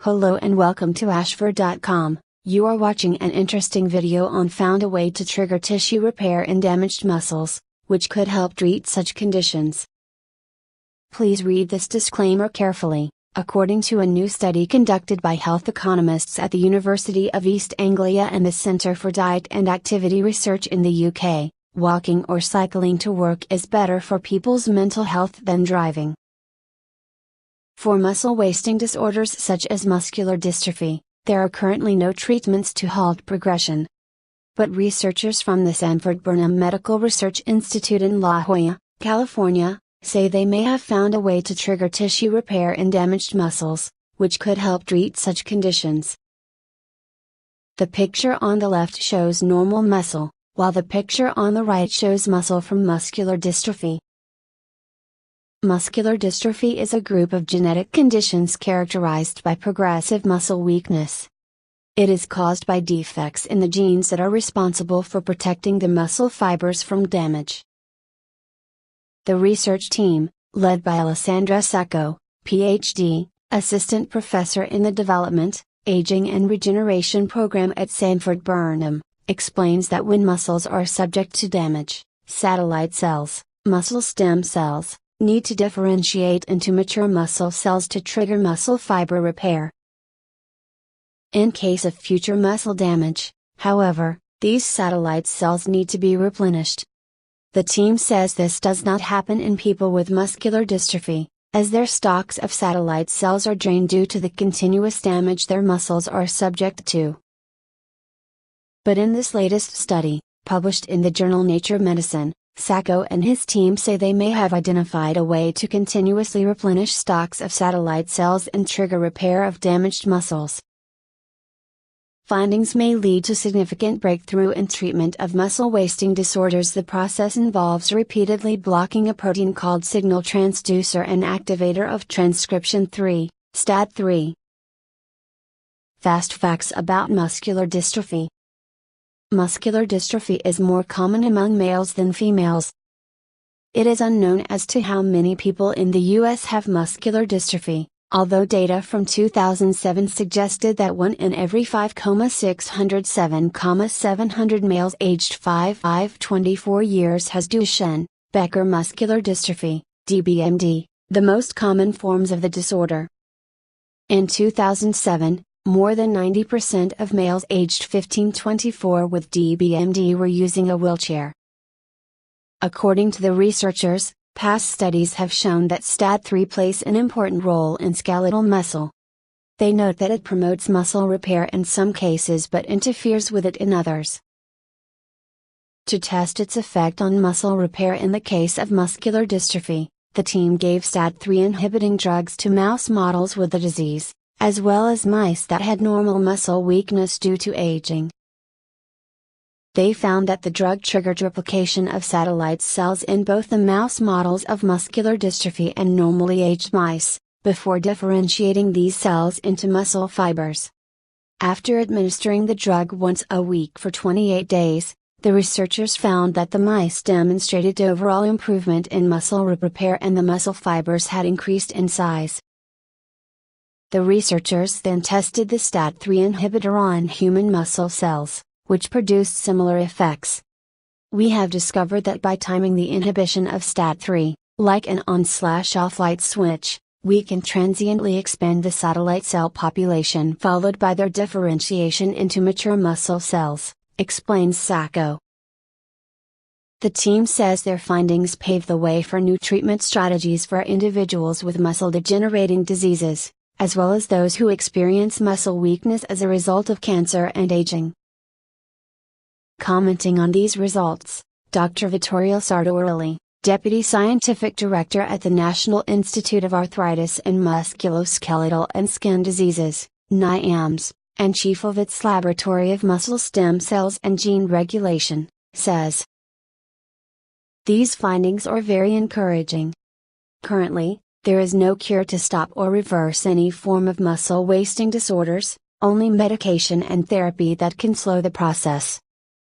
Hello and welcome to ashford.com. You are watching an interesting video on found a way to trigger tissue repair in damaged muscles, which could help treat such conditions. Please read this disclaimer carefully. According to a new study conducted by health economists at the University of East Anglia and the Centre for Diet and Activity Research in the UK, walking or cycling to work is better for people's mental health than driving. For muscle wasting disorders such as muscular dystrophy, there are currently no treatments to halt progression. But researchers from the Sanford Burnham Medical Research Institute in La Jolla, California, say they may have found a way to trigger tissue repair in damaged muscles, which could help treat such conditions. The picture on the left shows normal muscle, while the picture on the right shows muscle from muscular dystrophy. Muscular dystrophy is a group of genetic conditions characterized by progressive muscle weakness. It is caused by defects in the genes that are responsible for protecting the muscle fibers from damage. The research team, led by Alessandra Sacco, Ph.D., assistant professor in the Development, Aging and Regeneration program at Sanford Burnham, explains that when muscles are subject to damage, satellite cells, muscle stem cells, need to differentiate into mature muscle cells to trigger muscle fiber repair. In case of future muscle damage, however, these satellite cells need to be replenished. The team says this does not happen in people with muscular dystrophy, as their stocks of satellite cells are drained due to the continuous damage their muscles are subject to. But in this latest study, published in the journal Nature Medicine, Sacco and his team say they may have identified a way to continuously replenish stocks of satellite cells and trigger repair of damaged muscles. Findings may lead to significant breakthrough in treatment of muscle wasting disorders. The process involves repeatedly blocking a protein called signal transducer and activator of transcription 3, STAT3. Fast facts about muscular dystrophy. Muscular dystrophy is more common among males than females. It is unknown as to how many people in the US have muscular dystrophy, although data from 2007 suggested that 1 in every 5,607,700 males aged 5-24 years has Duchenne, Becker muscular dystrophy, DBMD, the most common forms of the disorder. In 2007, more than 90% of males aged 15-24 with DBMD were using a wheelchair. According to the researchers, past studies have shown that STAT3 plays an important role in skeletal muscle. They note that it promotes muscle repair in some cases but interferes with it in others. To test its effect on muscle repair in the case of muscular dystrophy, the team gave STAT3 inhibiting drugs to mouse models with the disease, as well as mice that had normal muscle weakness due to aging. They found that the drug triggered replication of satellite cells in both the mouse models of muscular dystrophy and normally aged mice, before differentiating these cells into muscle fibers. After administering the drug once a week for 28 days, the researchers found that the mice demonstrated overall improvement in muscle repair and the muscle fibers had increased in size. The researchers then tested the STAT3 inhibitor on human muscle cells, which produced similar effects. We have discovered that by timing the inhibition of STAT3, like an on/off light switch, we can transiently expand the satellite cell population followed by their differentiation into mature muscle cells, explains Sacco. The team says their findings pave the way for new treatment strategies for individuals with muscle-degenerating diseases, as well as those who experience muscle weakness as a result of cancer and aging. Commenting on these results, Dr. Vittorio Sartorelli, Deputy Scientific Director at the National Institute of Arthritis and Musculoskeletal and Skin Diseases, NIAMS, and Chief of its Laboratory of Muscle Stem Cells and Gene Regulation, says, "These findings are very encouraging. Currently, there is no cure to stop or reverse any form of muscle wasting disorders, only medication and therapy that can slow the process.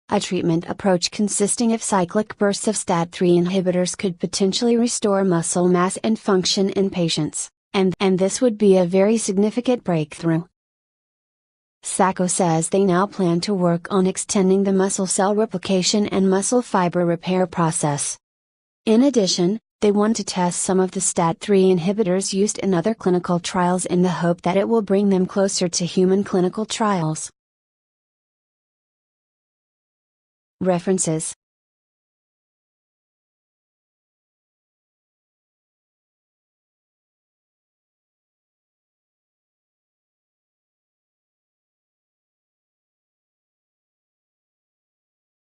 A treatment approach consisting of cyclic bursts of STAT3 inhibitors could potentially restore muscle mass and function in patients, and this would be a very significant breakthrough. Sacco says they now plan to work on extending the muscle cell replication and muscle fiber repair process. In addition, they want to test some of the STAT3 inhibitors used in other clinical trials in the hope that it will bring them closer to human clinical trials. References